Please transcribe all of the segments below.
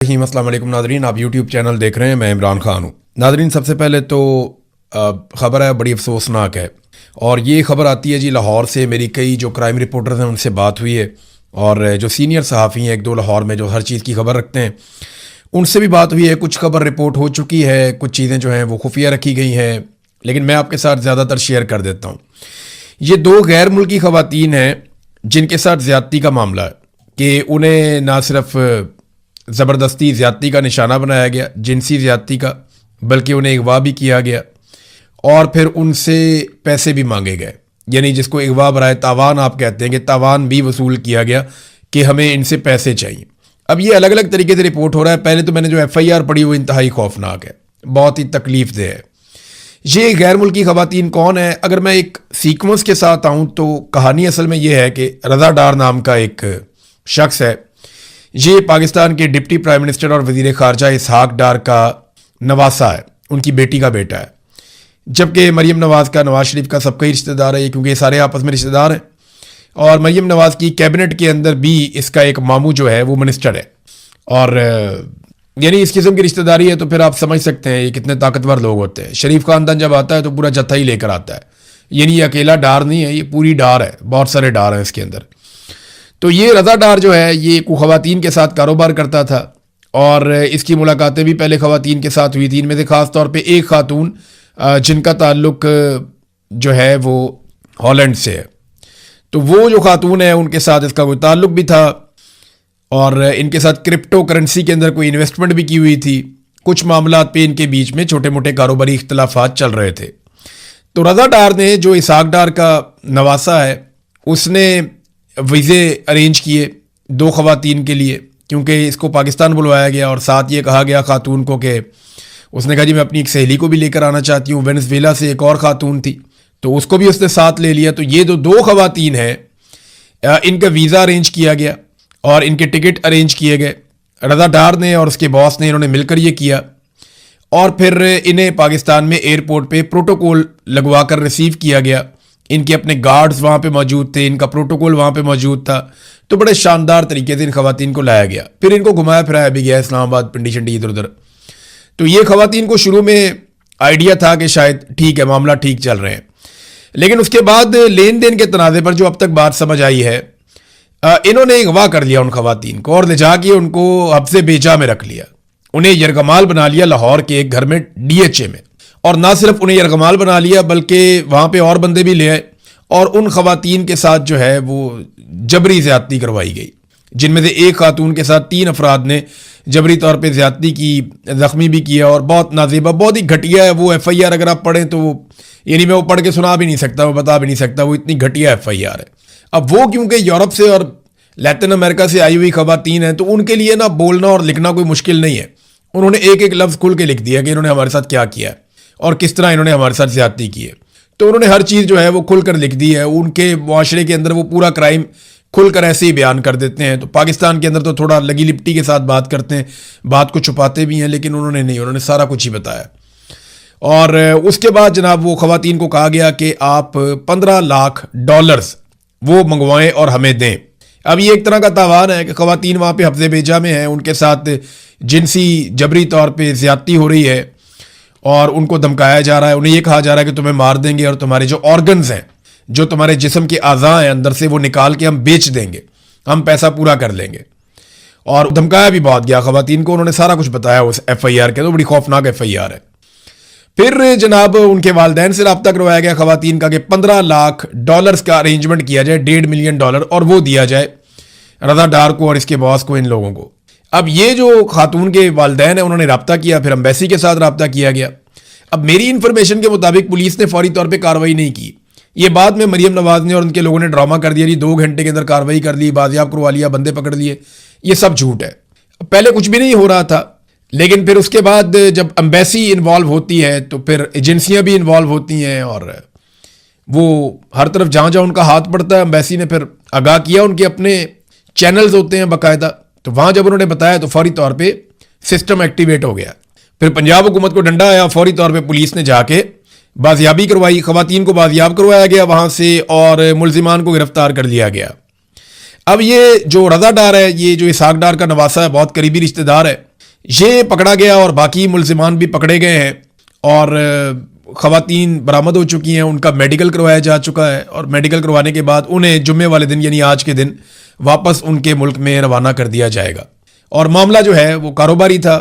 السلام علیکم ناظرین، آپ یوٹیوب چینل دیکھ رہے ہیں، میں عمران خان ہوں۔ ناظرین، سب سے پہلے تو خبر ہے بڑی افسوسناک ہے، اور یہ خبر آتی ہے جی لاہور سے۔ میری کئی جو کرائم رپورٹرز ہیں ان سے بات ہوئی ہے، اور جو سینئر صحافی ہیں ایک دو لاہور میں جو ہر چیز کی خبر رکھتے ہیں ان سے بھی بات ہوئی ہے۔ کچھ خبر رپورٹ ہو چکی ہے، کچھ چیزیں جو ہیں وہ خفیہ رکھی گئی ہیں، لیکن میں آپ کے ساتھ زیادہ تر شیئر کر دیتا ہوں۔ یہ دو غیر ملکی خواتین ہیں جن کے ساتھ زیادتی کا معاملہ ہے، کہ انہیں نہ صرف زبردستی زیادتی کا نشانہ بنایا گیا، جنسی زیادتی کا، بلکہ انہیں اغوا بھی کیا گیا، اور پھر ان سے پیسے بھی مانگے گئے، یعنی جس کو اغوا برائے تاوان آپ کہتے ہیں، کہ تاوان بھی وصول کیا گیا کہ ہمیں ان سے پیسے چاہیے۔ اب یہ الگ الگ طریقے سے رپورٹ ہو رہا ہے۔ پہلے تو میں نے جو ایف آئی آر پڑھی وہ انتہائی خوفناک ہے، بہت ہی تکلیف دہ ہے۔ یہ غیر ملکی خواتین کون ہیں؟ اگر میں ایک سیکوینس کے ساتھ آؤں تو کہانی اصل میں یہ ہے کہ رضا ڈار نام کا ایک شخص ہے۔ یہ پاکستان کے ڈپٹی پرائم منسٹر اور وزیر خارجہ اسحاق ڈار کا نواسا ہے، ان کی بیٹی کا بیٹا ہے، جبکہ مریم نواز کا، نواز شریف کا سب کا ہی رشتہ دار ہے، کیونکہ یہ سارے آپس میں رشتہ دار ہیں۔ اور مریم نواز کی کیبنٹ کے اندر بھی اس کا ایک ماموں جو ہے وہ منسٹر ہے، اور یعنی اس قسم کی رشتہ داری ہے تو پھر آپ سمجھ سکتے ہیں یہ کتنے طاقتور لوگ ہوتے ہیں۔ شریف خاندان جب آتا ہے تو پورا جتھا ہی لے کر آتا ہے، یعنی یہ اکیلا ڈار نہیں ہے، یہ پوری ڈار ہے، بہت سارے ڈار ہیں اس کے اندر۔ تو یہ رضا ڈار جو ہے یہ خواتین کے ساتھ کاروبار کرتا تھا، اور اس کی ملاقاتیں بھی پہلے خواتین کے ساتھ ہوئی تھیں، ان میں سے خاص طور پہ ایک خاتون جن کا تعلق جو ہے وہ ہالینڈ سے ہے، تو وہ جو خاتون ہے ان کے ساتھ اس کا کوئی تعلق بھی تھا، اور ان کے ساتھ کرپٹو کرنسی کے اندر کوئی انویسٹمنٹ بھی کی ہوئی تھی۔ کچھ معاملات پہ ان کے بیچ میں چھوٹے موٹے کاروباری اختلافات چل رہے تھے۔ تو رضا ڈار نے، جو اسحاق ڈار کا نواسا ہے، اس نے ویزے ارینج کیے دو خواتین کے لیے، کیونکہ اس کو پاکستان بلوایا گیا، اور ساتھ یہ کہا گیا خاتون کو کہ اس نے کہا جی میں اپنی ایک سہیلی کو بھی لے کر آنا چاہتی ہوں، وینزویلا سے ایک اور خاتون تھی، تو اس کو بھی اس نے ساتھ لے لیا۔ تو یہ دو خواتین ہیں، ان کا ویزا ارینج کیا گیا اور ان کے ٹکٹ ارینج کیے گئے۔ رضا ڈار نے اور اس کے باس نے، انہوں نے مل کر یہ کیا، اور پھر انہیں پاکستان میں ایئرپورٹ پہ پروٹوکول لگوا کر ریسیو کیا گیا۔ ان کے اپنے گارڈز وہاں پہ موجود تھے، ان کا پروٹوکول وہاں پہ موجود تھا، تو بڑے شاندار طریقے سے ان خواتین کو لایا گیا، پھر ان کو گھمایا پھرایا بھی گیا اسلام آباد، پنڈی شنڈی، ادھر ادھر۔ تو یہ خواتین کو شروع میں آئیڈیا تھا کہ شاید ٹھیک ہے، معاملہ ٹھیک چل رہے ہیں، لیکن اس کے بعد لین دین کے تنازع پر جو اب تک بات سمجھ آئی ہے، انہوں نے اغوا کر لیا ان خواتین کو، اور لے جا کے ان کو حبس بیجا میں رکھ لیا، انہیں یرغمال بنا لیا لاہور کے ایک گھر میں ڈی ایچ اے میں، اور نہ صرف انہیں یرغمال بنا لیا بلکہ وہاں پہ اور بندے بھی لے آئے، اور ان خواتین کے ساتھ جو ہے وہ جبری زیادتی کروائی گئی، جن میں سے ایک خاتون کے ساتھ 3 افراد نے جبری طور پہ زیادتی کی، زخمی بھی کیا، اور بہت نازیبہ، بہت ہی گھٹیا ہے وہ ایف آئی آر۔ اگر آپ پڑھیں تو یعنی میں وہ پڑھ کے سنا بھی نہیں سکتا، وہ بتا بھی نہیں سکتا، وہ اتنی گھٹیا ایف آئی آر ہے۔ اب وہ کیونکہ یورپ سے اور لیٹن امریکہ سے آئی ہوئی خواتین ہیں، تو ان کے لیے نا بولنا اور لکھنا کوئی مشکل نہیں ہے، انہوں نے ایک ایک لفظ کھل کے لکھ دیا کہ انہوں نے ہمارے ساتھ کیا کیا ہے اور کس طرح انہوں نے ہمارے ساتھ زیادتی کی ہے، تو انہوں نے ہر چیز جو ہے وہ کھل کر لکھ دی ہے۔ ان کے معاشرے کے اندر وہ پورا کرائم کھل کر ایسے ہی بیان کر دیتے ہیں۔ تو پاکستان کے اندر تو تھوڑا لگی لپٹی کے ساتھ بات کرتے ہیں، بات کو چھپاتے بھی ہیں، لیکن انہوں نے نہیں، انہوں نے سارا کچھ ہی بتایا۔ اور اس کے بعد جناب وہ خواتین کو کہا گیا کہ آپ $15 لاکھ وہ منگوائیں اور ہمیں دیں۔ اب یہ ایک طرح کا تاوان ہے کہ خواتین وہاں پہ حبس بیجا میں ہیں، ان کے ساتھ جنسی جبری طور پہ زیادتی ہو رہی ہے، اور ان کو دھمکایا جا رہا ہے، انہیں یہ کہا جا رہا ہے کہ تمہیں مار دیں گے، اور تمہارے جو آرگنز ہیں، جو تمہارے جسم کے اعضاء ہیں اندر سے، وہ نکال کے ہم بیچ دیں گے، ہم پیسہ پورا کر لیں گے۔ اور دھمکایا بھی بہت گیا خواتین کو، انہوں نے سارا کچھ بتایا اس ایف آئی آر کے، تو بڑی خوفناک ایف آئی آر ہے۔ پھر جناب ان کے والدین سے رابطہ کروایا گیا خواتین کا کہ $15 لاکھ کا ارینجمنٹ کیا جائے، $1.5 ملین، اور وہ دیا جائے رضا ڈار کو اور اس کے باس کو، ان لوگوں کو۔ اب یہ جو خاتون کے والدین ہیں انہوں نے رابطہ کیا، پھر امبیسی کے ساتھ رابطہ کیا گیا۔ اب میری انفارمیشن کے مطابق پولیس نے فوری طور پہ کارروائی نہیں کی، یہ بعد میں مریم نواز نے اور ان کے لوگوں نے ڈرامہ کر دیا، 2 گھنٹے کے اندر کارروائی کر لی، بازیاب کروا لیا، بندے پکڑ لیے، یہ سب جھوٹ ہے۔ پہلے کچھ بھی نہیں ہو رہا تھا، لیکن پھر اس کے بعد جب امبیسی انوالو ہوتی ہے تو پھر ایجنسیاں بھی انوالو ہوتی ہیں، اور وہ ہر طرف جہاں جہاں ان کا ہاتھ پڑتا ہے، امبیسی نے پھر آگاہ کیا، ان کے اپنے چینلز ہوتے ہیں باقاعدہ، تو وہاں جب انہوں نے بتایا تو فوری طور پہ سسٹم ایکٹیویٹ ہو گیا۔ پھر پنجاب حکومت کو ڈنڈا آیا، فوری طور پہ پولیس نے جا کے بازیابی کروائی، خواتین کو بازیاب کروایا گیا وہاں سے، اور ملزمان کو گرفتار کر لیا گیا۔ اب یہ جو رضا ڈار ہے، یہ جو اسحاق ڈار کا نواسا ہے، بہت قریبی رشتہ دار ہے، یہ پکڑا گیا اور باقی ملزمان بھی پکڑے گئے ہیں اور خواتین برآمد ہو چکی ہیں، ان کا میڈیکل کروایا جا چکا ہے اور میڈیکل کروانے کے بعد انہیں جمعے والے دن یعنی آج کے دن واپس ان کے ملک میں روانہ کر دیا جائے گا۔ اور معاملہ جو ہے وہ کاروباری تھا،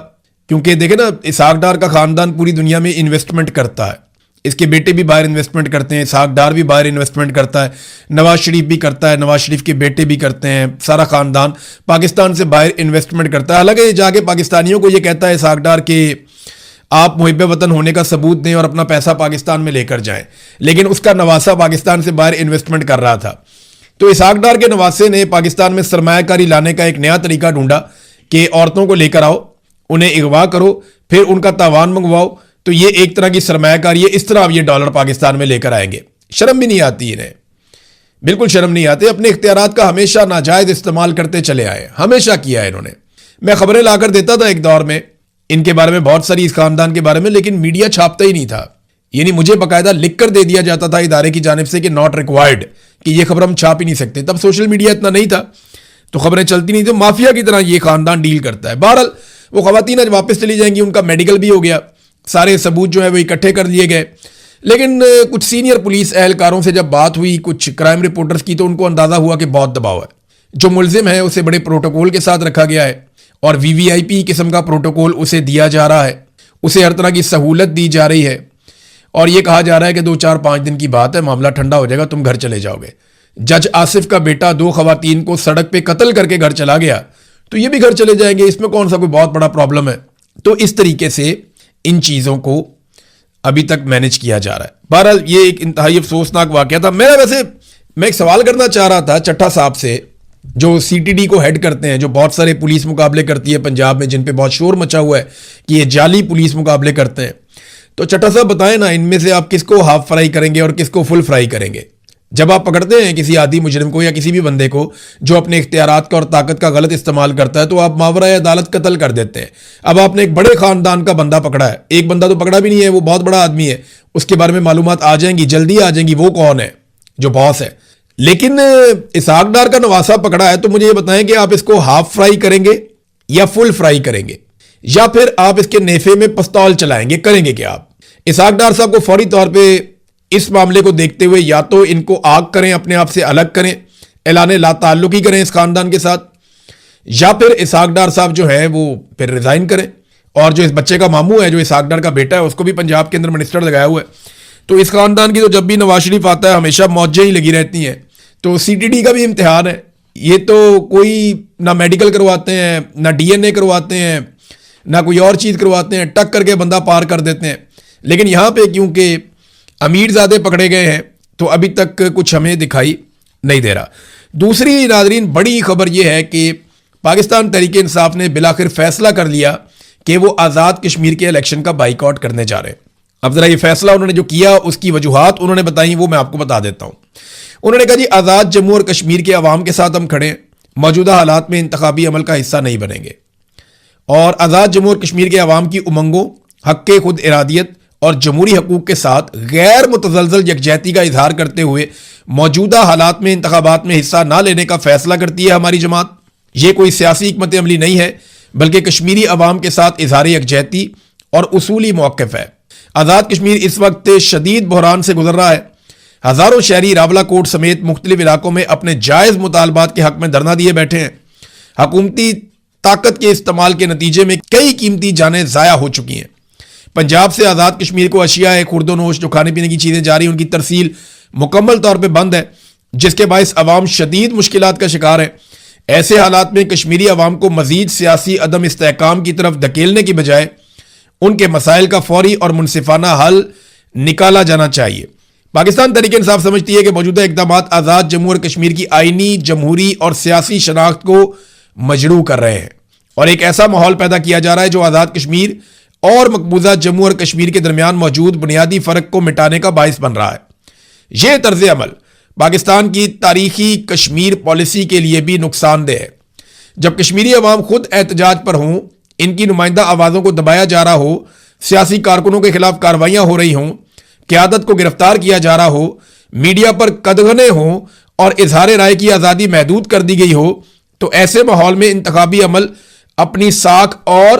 کیونکہ دیکھیں نا، اسحاق ڈار کا خاندان پوری دنیا میں انویسٹمنٹ کرتا ہے، اس کے بیٹے بھی باہر انویسٹمنٹ کرتے ہیں، اسحاق ڈار بھی باہر انویسٹمنٹ کرتا ہے، نواز شریف بھی کرتا ہے، نواز شریف کے بیٹے بھی کرتے ہیں، سارا خاندان پاکستان سے باہر انویسٹمنٹ کرتا ہے۔ حالانکہ یہ جا کے پاکستانیوں کو یہ کہتا ہے اسحاق ڈار کہ آپ محب وطن ہونے کا ثبوت دیں اور اپنا پیسہ پاکستان میں لے کر جائیں، لیکن اس کا نواسہ پاکستان سے باہر انویسٹمنٹ کر رہا تھا۔ تو اسحاق ڈار کے نواسے نے پاکستان میں سرمایہ کاری لانے کا ایک نیا طریقہ ڈھونڈا کہ عورتوں کو لے کر آؤ، انہیں اغوا کرو، پھر ان کا تاوان منگواؤ، تو یہ ایک طرح کی سرمایہ کاری ہے، اس طرح اب یہ ڈالر پاکستان میں لے کر آئیں گے۔ شرم بھی نہیں آتی انہیں، بالکل شرم نہیں آتے، اپنے اختیارات کا ہمیشہ ناجائز استعمال کرتے چلے آئے، ہمیشہ کیا ہے انہوں نے۔ میں خبریں لا کر دیتا تھا ایک دور میں ان کے بارے میں، بہت ساری اس خاندان کے بارے میں، لیکن میڈیا چھاپتا ہی نہیں تھا، یعنی مجھے باقاعدہ لکھ کر دے دیا جاتا تھا ادارے کی جانب سے کہ ناٹ ریکوائرڈ، کہ یہ خبر ہم چھاپ ہی نہیں سکتے۔ تب سوشل میڈیا اتنا نہیں تھا تو خبریں چلتی نہیں تھیں، مافیا کی طرح یہ خاندان ڈیل کرتا ہے۔ بہرحال وہ خواتین آج واپس چلی جائیں گی، ان کا میڈیکل بھی ہو گیا، سارے ثبوت جو ہے وہ اکٹھے کر لیے گئے، لیکن کچھ سینئر پولیس اہلکاروں سے جب بات ہوئی، کچھ کرائم رپورٹرز کی، تو ان کو اندازہ ہوا کہ بہت دباؤ ہے، جو ملزم ہے اسے بڑے پروٹوکول کے ساتھ رکھا گیا ہے اور وی وی آئی پی قسم کا پروٹوکول اسے دیا جا رہا ہے، اسے ہر طرح کی سہولت دی جا رہی ہے اور یہ کہا جا رہا ہے کہ 2-4-5 دن کی بات ہے، معاملہ ٹھنڈا ہو جائے گا، تم گھر چلے جاؤ گے۔ جج آصف کا بیٹا 2 خواتین کو سڑک پہ قتل کر کے گھر چلا گیا، تو یہ بھی گھر چلے جائیں گے، اس میں کون سا کوئی بہت بڑا پرابلم ہے؟ تو اس طریقے سے ان چیزوں کو ابھی تک مینج کیا جا رہا ہے۔ بہرحال یہ ایک انتہائی افسوسناک واقعہ تھا۔ میں ایک سوال کرنا چاہ رہا تھا چٹھا صاحب سے، جو سی ٹی ڈی کو ہیڈ کرتے ہیں، جو بہت سارے پولیس مقابلے کرتی ہے پنجاب میں، جن پہ بہت شور مچا ہوا ہے کہ یہ جعلی پولیس مقابلے کرتے ہیں، تو چٹھا صاحب بتائیں نا، ان میں سے آپ کس کو ہاف فرائی کریں گے اور کس کو فل فرائی کریں گے؟ جب آپ پکڑتے ہیں کسی عادی مجرم کو یا کسی بھی بندے کو جو اپنے اختیارات کا اور طاقت کا غلط استعمال کرتا ہے، تو آپ ماورائے عدالت قتل کر دیتے ہیں۔ اب آپ نے ایک بڑے خاندان کا بندہ پکڑا ہے، ایک بندہ تو پکڑا بھی نہیں ہے، وہ بہت بڑا آدمی ہے، اس کے بارے میں معلومات آ جائیں گی، جلدی آ جائیں گی، وہ کون ہے جو باس ہے۔ لیکن اسحاق ڈار کا نواسہ پکڑا ہے، تو مجھے یہ بتائیں کہ آپ اس کو ہاف فرائی کریں گے یا فل فرائی کریں گے، یا پھر آپ اس کے نیفے میں پستول چلائیں گے؟ کریں گے کیا آپ؟ اسحاق ڈار صاحب کو فوری طور پہ اس معاملے کو دیکھتے ہوئے یا تو ان کو آگ کریں، اپنے آپ سے الگ کریں، اعلان لا تعلقی کریں اس خاندان کے ساتھ، یا پھر اسحاق ڈار صاحب جو ہے وہ پھر ریزائن کریں، اور جو اس بچے کا ماموں ہے، جو اسحاق ڈار کا بیٹا ہے، اس کو بھی پنجاب کے اندر منسٹر لگایا ہوا ہے۔ تو اس خاندان کی تو جب بھی نواز شریف آتا ہے ہمیشہ موجیں ہی لگی رہتی ہیں۔ تو سی ٹی ڈی کا بھی امتحان ہے، یہ تو کوئی نہ میڈیکل کرواتے ہیں، نہ ڈی این اے کرواتے ہیں، نہ کوئی اور چیز کرواتے ہیں، ٹک کر کے بندہ پار کر دیتے ہیں۔ لیکن یہاں پہ کیونکہ امیر زادے پکڑے گئے ہیں تو ابھی تک کچھ ہمیں دکھائی نہیں دے رہا۔ دوسری ناظرین بڑی خبر یہ ہے کہ پاکستان تحریک انصاف نے بالآخر فیصلہ کر لیا کہ وہ آزاد کشمیر کے الیکشن کا بائیکاٹ کرنے جا رہے ہیں۔ اب ذرا یہ فیصلہ انہوں نے جو کیا، اس کی وجوہات انہوں نے بتائیں، وہ میں آپ کو بتا دیتا ہوں۔ انہوں نے کہا جی، آزاد جموں اور کشمیر کے عوام کے ساتھ ہم کھڑے ہیں، موجودہ حالات میں انتخابی عمل کا حصہ نہیں بنیں گے، اور آزاد جموں اور کشمیر کے عوام کی امنگوں، حق خود ارادیت اور جمہوری حقوق کے ساتھ غیر متزلزل یکجہتی کا اظہار کرتے ہوئے موجودہ حالات میں انتخابات میں حصہ نہ لینے کا فیصلہ کرتی ہے ہماری جماعت۔ یہ کوئی سیاسی حکمت عملی نہیں ہے، بلکہ کشمیری عوام کے ساتھ اظہار یکجہتی اور اصولی موقف ہے۔ آزاد کشمیر اس وقت شدید بحران سے گزر رہا ہے۔ ہزاروں شہری راولہ کوٹ سمیت مختلف علاقوں میں اپنے جائز مطالبات کے حق میں دھرنا دیے بیٹھے ہیں۔ حکومتی طاقت کے استعمال کے نتیجے میں کئی قیمتی جانیں ضائع ہو چکی ہیں۔ پنجاب سے آزاد کشمیر کو اشیاء خورد و نوش، جو کھانے پینے کی چیزیں جاری، ان کی ترسیل مکمل طور پہ بند ہے، جس کے باعث عوام شدید مشکلات کا شکار ہے۔ ایسے حالات میں کشمیری عوام کو مزید سیاسی عدم استحکام کی طرف دھکیلنے کی بجائے ان کے مسائل کا فوری اور منصفانہ حل نکالا جانا چاہیے۔ پاکستان تحریک انصاف سمجھتی ہے کہ موجودہ اقدامات آزاد جموں اور کشمیر کی آئینی، جمہوری اور سیاسی شناخت کو مجروح کر رہے ہیں، اور ایک ایسا ماحول پیدا کیا جا رہا ہے جو آزاد کشمیر اور مقبوضہ جموں اور کشمیر کے درمیان موجود بنیادی فرق کو مٹانے کا باعث بن رہا ہے۔ یہ طرز عمل پاکستان کی تاریخی کشمیر پالیسی کے لیے بھی نقصان دہ ہے۔ جب کشمیری عوام خود احتجاج پر ہوں، ان کی نمائندہ آوازوں کو دبایا جا رہا ہو، سیاسی کارکنوں کے خلاف کارروائیاں ہو رہی ہوں، قیادت کو گرفتار کیا جا رہا ہو، میڈیا پر قدغنیں ہوں اور اظہار رائے کی آزادی محدود کر دی گئی ہو، تو ایسے ماحول میں انتخابی عمل اپنی ساکھ اور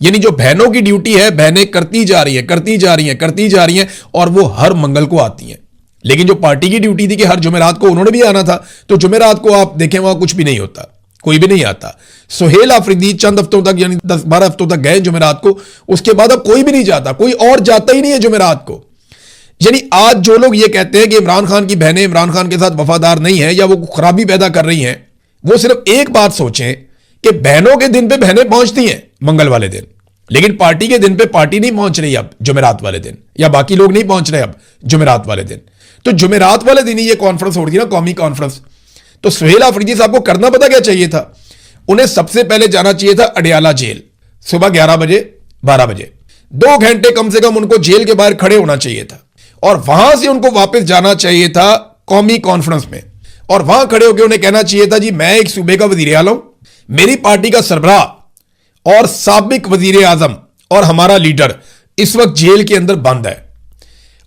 یعنی جو بہنوں کی ڈیوٹی ہے بہنیں کرتی جا رہی ہیں اور وہ ہر منگل کو آتی ہیں. لیکن جو پارٹی کی ڈیوٹی تھی کہ ہر جمعرات کو انہوں نے بھی آنا تھا, تو جمعرات کو آپ دیکھیں وہاں کچھ بھی نہیں ہوتا, کوئی بھی نہیں آتا. سہیل آفریدی چند ہفتوں تک یعنی 10-12 ہفتوں تک گئے جمعرات کو, اس کے بعد اب کوئی بھی نہیں جاتا, کوئی اور جاتا ہی نہیں ہے جمعرات کو. یعنی آج جو لوگ یہ کہتے ہیں کہ عمران خان کی بہنیں عمران خان کے ساتھ وفادار نہیں ہیں یا وہ خرابی پیدا کر رہی ہیں, وہ صرف ایک بات سوچیں کہ بہنوں کے دن پہ بہنیں پہنچتی ہیں منگل والے دن, لیکن پارٹی کے دن پہ پارٹی نہیں پہنچ رہی اب جمعرات والے دن, یا باقی لوگ نہیں پہنچ رہے اب جمعرات والے دن. تو جمعرات والے دن ہی یہ کانفرنس ہو رہی تھی نا, قومی کانفرنس. تو سہیل آفریدی صاحب کو کرنا پتا کیا چاہیے تھا, انہیں سب سے پہلے جانا چاہیے تھا اڈیالہ جیل صبح 11 بجے 12 بجے, 2 گھنٹے کم سے کم ان کو جیل کے باہر کھڑے ہونا چاہیے تھا, اور وہاں سے ان کو واپس جانا چاہیے تھا قومی کانفرنس میں, اور وہاں کھڑے ہو کے انہیں کہنا چاہیے تھا جی میں ایک صوبے کا وزیر اعلیٰ ہوں, میری پارٹی کا سربراہ اور سابق وزیر اعظم اور ہمارا لیڈر اس وقت جیل کے اندر بند ہے,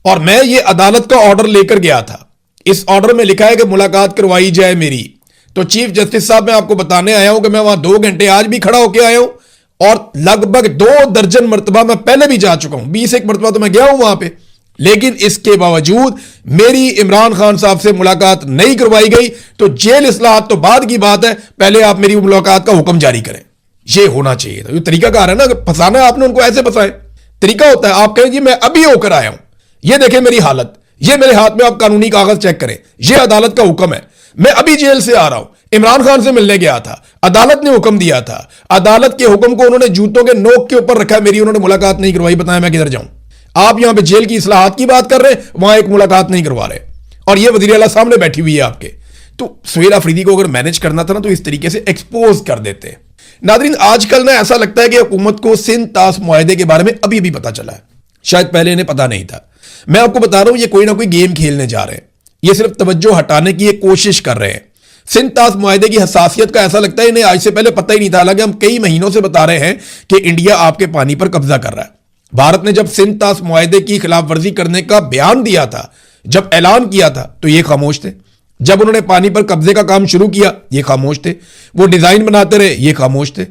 اور میں یہ عدالت کا آرڈر لے کر گیا تھا, اس آرڈر میں لکھا ہے کہ ملاقات کروائی جائے میری. تو چیف جسٹس صاحب میں آپ کو بتانے آیا ہوں کہ میں وہاں 2 گھنٹے آج بھی کھڑا ہو کے آیا ہوں, اور لگ بھگ 2 درجن مرتبہ میں پہلے بھی جا چکا ہوں, 21 مرتبہ تو میں گیا ہوں وہاں پہ, لیکن اس کے باوجود میری عمران خان صاحب سے ملاقات نہیں کروائی گئی. تو جیل اصلاحات تو بعد کی بات ہے, پہلے آپ میری ملاقات کا حکم جاری کریں. یہ ہونا چاہیے تھا. یہ طریقہ کار ہے نا, کہ پھنسانا ہے آپ نے ان کو, ایسے پھنسائے. طریقہ ہوتا ہے آپ کہیں جی میں ابھی ہو کر آیا ہوں, یہ دیکھیں میری حالت, یہ میرے ہاتھ میں آپ قانونی کاغذ چیک کریں, یہ عدالت کا حکم ہے, میں ابھی جیل سے آ رہا ہوں, عمران خان سے ملنے گیا تھا, عدالت نے حکم دیا تھا, عدالت کے حکم کو انہوں نے جوتوں کے نوک کے اوپر رکھا ہے, میری انہوں نے ملاقات نہیں کروائی, بتائیں میں کدھر جاؤں. آپ یہاں پہ جیل کی اصلاحات کی بات کر رہے ہیں, وہاں ایک ملاقات نہیں کروا رہے, اور یہ وزیر اعلیٰ سامنے بیٹھی ہوئی ہے آپ کے. تو سہیل آفریدی کو اگر مینج کرنا تھا نا, تو اس طریقے سے ایکسپوز کر دیتے. ناظرین, آج کل نا ایسا لگتا ہے کہ حکومت کو سندھ طاس معاہدے کے بارے میں ابھی ابھی پتا چلا ہے, شاید پہلے انہیں پتا نہیں تھا. میں آپ کو بتا رہا ہوں, یہ کوئی نہ کوئی گیم کھیلنے جا رہے ہیں, یہ صرف توجہ ہٹانے کی ایک کوشش کر رہے ہیں. سندھ طاس معاہدے کی حساسیت کا ایسا لگتا ہے انہیں آج سے پہلے پتہ ہی نہیں تھا, حالانکہ ہم کئی مہینوں سے بتا رہے ہیں کہ انڈیا آپ کے پانی پر قبضہ کر رہا ہے. بھارت نے جب سندھ طاس معاہدے کی خلاف ورزی کرنے کا بیان دیا تھا, جب اعلان کیا تھا, تو یہ خاموش تھے. جب انہوں نے پانی پر قبضے کا کام شروع کیا, یہ خاموش تھے. وہ ڈیزائن بناتے رہے, یہ خاموش تھے.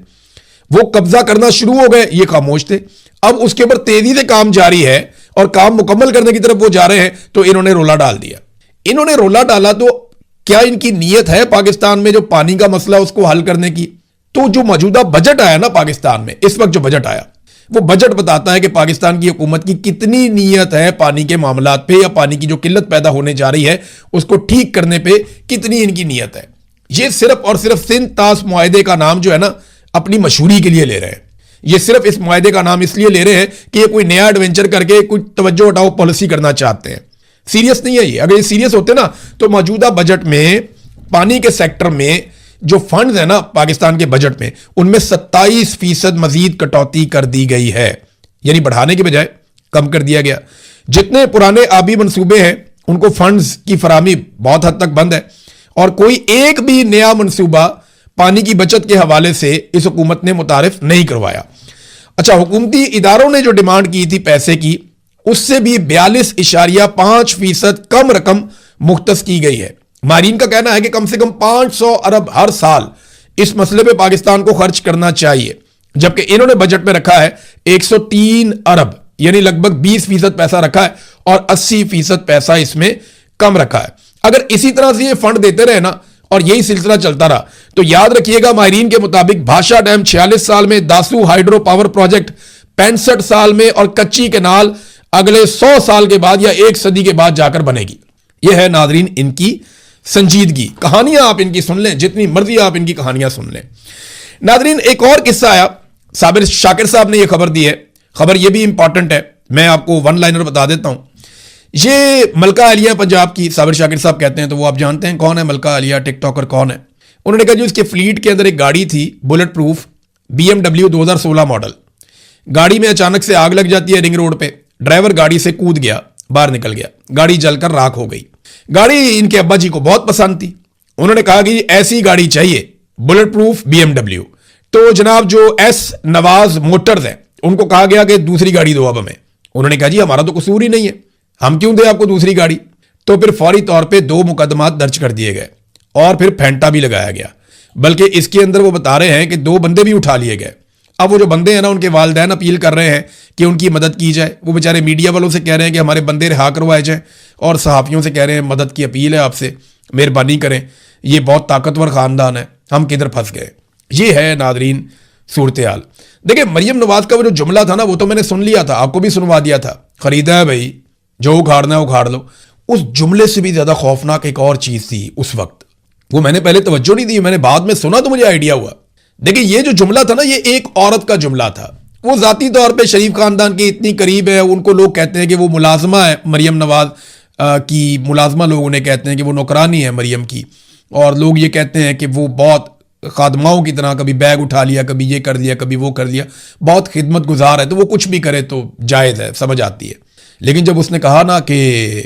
وہ قبضہ کرنا شروع ہو گئے, یہ خاموش تھے. اب اس کے اوپر تیزی سے کام جاری ہے اور کام مکمل کرنے کی طرف وہ جا رہے ہیں, تو انہوں نے رولا ڈال دیا. انہوں نے رولا ڈالا تو کیا ان کی نیت ہے پاکستان میں جو پانی کا مسئلہ اس کو حل کرنے کی؟ تو جو موجودہ بجٹ آیا نا پاکستان میں, اس وقت جو بجٹ آیا, وہ بجٹ بتاتا ہے کہ پاکستان کی حکومت کی کتنی نیت ہے پانی کے معاملات پہ, یا پانی کی جو قلت پیدا ہونے جا رہی ہے اس کو ٹھیک کرنے پہ کتنی ان کی نیت ہے. یہ صرف اور صرف سندھ طاس معاہدے کا نام جو ہے نا اپنی مشہوری کے لیے لے رہے ہیں. یہ صرف اس معاہدے کا نام اس لیے لے رہے ہیں کہ یہ کوئی نیا ایڈونچر کر کے کوئی توجہ ہٹاؤ پالیسی کرنا چاہتے ہیں. سیریس نہیں ہے یہ. اگر یہ سیریس ہوتے نا تو موجودہ بجٹ میں پانی کے سیکٹر میں جو فنڈز ہیں نا پاکستان کے بجٹ میں, ان میں 27% مزید کٹوتی کر دی گئی ہے, یعنی بڑھانے کے بجائے کم کر دیا گیا. جتنے پرانے آبی منصوبے ہیں ان کو فنڈز کی فراہمی بہت حد تک بند ہے, اور کوئی ایک بھی نیا منصوبہ پانی کی بچت کے حوالے سے اس حکومت نے متعارف نہیں کروایا. اچھا, حکومتی اداروں نے جو ڈیمانڈ کی تھی پیسے کی, اس سے بھی 42.5% کم رقم مختص کی گئی ہے. ماہرین کا کہنا ہے کہ کم سے کم 500 ارب ہر سال اس مسئلے پہ پاکستان کو خرچ کرنا چاہیے, جبکہ انہوں نے بجٹ میں رکھا ہے 103 ارب, یعنی لگ بھگ 20% پیسہ رکھا ہے, اور 80% پیسہ اس میں کم رکھا ہے. اگر اسی طرح سے یہ فنڈ دیتے رہے نا اور یہی سلسلہ چلتا رہا, تو یاد رکھیے گا ماہرین کے مطابق بھاشا ڈیم 46 سال میں, داسو ہائیڈرو پاور پروجیکٹ 65 سال میں, اور کچی کینال اگلے 100 سال کے بعد یا 1 صدی کے بعد جا کر بنے گی. یہ ہے ناظرین ان کی سنجیدگی. کہانیاں آپ ان کی سن لیں, جتنی مرضی آپ ان کی کہانیاں سن لیں. ناظرین, ایک اور قصہ آیا, صابر شاکر صاحب نے یہ خبر دی ہے. خبر یہ بھی امپورٹنٹ ہے, میں آپ کو ون لائنر بتا دیتا ہوں. یہ ملکہ عالیہ پنجاب کی صابر شاکر صاحب کہتے ہیں, تو وہ آپ جانتے ہیں کون ہے ملکہ عالیہ, ٹک ٹاکر کون ہے. انہوں نے کہا جو اس کے فلیٹ کے اندر ایک گاڑی تھی بلٹ پروف BMW 2016 ماڈل, گاڑی میں اچانک سے آگ لگ جاتی ہے رنگ روڈ پہ, ڈرائیور گاڑی سے کود گیا, باہر نکل گیا, گاڑی جل کر راکھ ہو گئی. گاڑی ان کے ابا جی کو بہت پسند تھی, انہوں نے کہا کہ ایسی گاڑی چاہیے بلٹ پروف BMW. تو جناب جو ایس نواز موٹرز ہیں ان کو کہا گیا کہ دوسری گاڑی دو اب ہمیں. انہوں نے کہا جی ہمارا تو قصور ہی نہیں ہے, ہم کیوں دیں آپ کو دوسری گاڑی. تو پھر فوری طور پہ 2 مقدمات درج کر دیے گئے, اور پھر پھینٹا بھی لگایا گیا. بلکہ اس کے اندر وہ بتا رہے ہیں کہ 2 بندے بھی اٹھا لیے گئے. اب وہ جو بندے ہیں نا ان کے والدین اپیل کر رہے ہیں کہ ان کی مدد کی جائے. وہ بیچارے میڈیا والوں سے کہہ رہے ہیں کہ ہمارے بندے رہا کروائے جائیں, اور صحافیوں سے کہہ رہے ہیں مدد کی اپیل ہے آپ سے, مہربانی کریں, یہ بہت طاقتور خاندان ہے, ہم کدھر پھنس گئے. یہ ہے ناظرین صورتحال. دیکھیں مریم نواز کا وہ جو جملہ تھا نا وہ تو میں نے سن لیا تھا, آپ کو بھی سنوا دیا تھا, خریدا ہے بھائی, جو اکھاڑنا ہے اکھاڑ لو. اس جملے سے بھی زیادہ خوفناک ایک اور چیز تھی اس وقت, وہ میں نے پہلے توجہ نہیں دی, میں نے بعد میں سنا تو مجھے آئیڈیا ہوا. دیکھیں یہ جو جملہ تھا نا یہ ایک عورت کا جملہ تھا. وہ ذاتی طور پہ شریف خاندان کے اتنی قریب ہے, ان کو لوگ کہتے ہیں کہ وہ ملازمہ ہے مریم نواز کی, ملازمہ لوگ انہیں کہتے ہیں کہ وہ نوکرانی ہے مریم کی, اور لوگ یہ کہتے ہیں کہ وہ بہت خادماؤں کی طرح کبھی بیگ اٹھا لیا, کبھی یہ کر لیا, کبھی وہ کر لیا, بہت خدمت گزار ہے, تو وہ کچھ بھی کرے تو جائز ہے, سمجھ آتی ہے. لیکن جب اس نے کہا نا کہ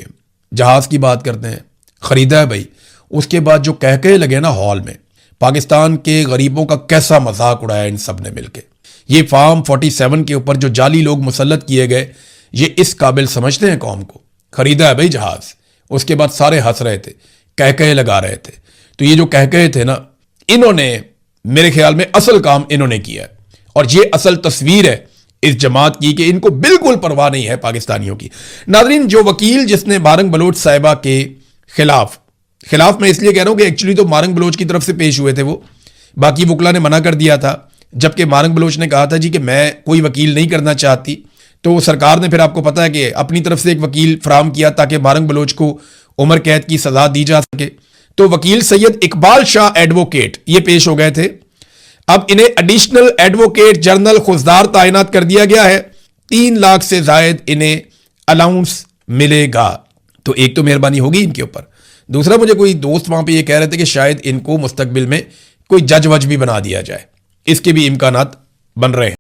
جہاز کی بات کرتے ہیں, خریدا ہے بھائی, اس کے بعد جو کہہ لگے نا ہال میں, پاکستان کے غریبوں کا کیسا مذاق اڑایا ان سب نے مل کے. یہ فارم 47 کے اوپر جو جعلی لوگ مسلط کیے گئے, یہ اس قابل سمجھتے ہیں قوم کو. خریدا ہے بھائی جہاز. اس کے بعد سارے ہنس رہے تھے, کہہ لگا رہے تھے. تو یہ جو کہہ تھے نا, انہوں نے میرے خیال میں اصل کام انہوں نے کیا ہے, اور یہ اصل تصویر ہے اس جماعت کی کہ ان کو بالکل پرواہ نہیں ہے پاکستانیوں کی. ناظرین جو وکیل جس نے مارنگ بلوچ صاحبہ کے خلاف میں اس لیے کہہ رہا ہوں کہ ایکچولی تو مارنگ بلوچ کی طرف سے پیش ہوئے تھے, وہ باقی وکلا نے منع کر دیا تھا, جبکہ مارنگ بلوچ نے کہا تھا جی کہ میں کوئی وکیل نہیں کرنا چاہتی. تو سرکار نے پھر آپ کو پتا ہے کہ اپنی طرف سے ایک وکیل فراہم کیا تاکہ مارنگ بلوچ کو عمر قید کی سزا دی جا سکے. تو وکیل سید اقبال شاہ ایڈوکیٹ یہ پیش ہو گئے تھے. اب انہیں ایڈیشنل ایڈوکیٹ جنرل خضدار تعینات کر دیا گیا ہے. 3 لاکھ سے زائد انہیں الاؤنس ملے گا. تو ایک تو مہربانی ہوگی ان کے اوپر, دوسرا مجھے کوئی دوست وہاں پہ یہ کہہ رہے تھے کہ شاید ان کو مستقبل میں کوئی جج وج بھی بنا دیا جائے, اس کے بھی امکانات بن رہے ہیں.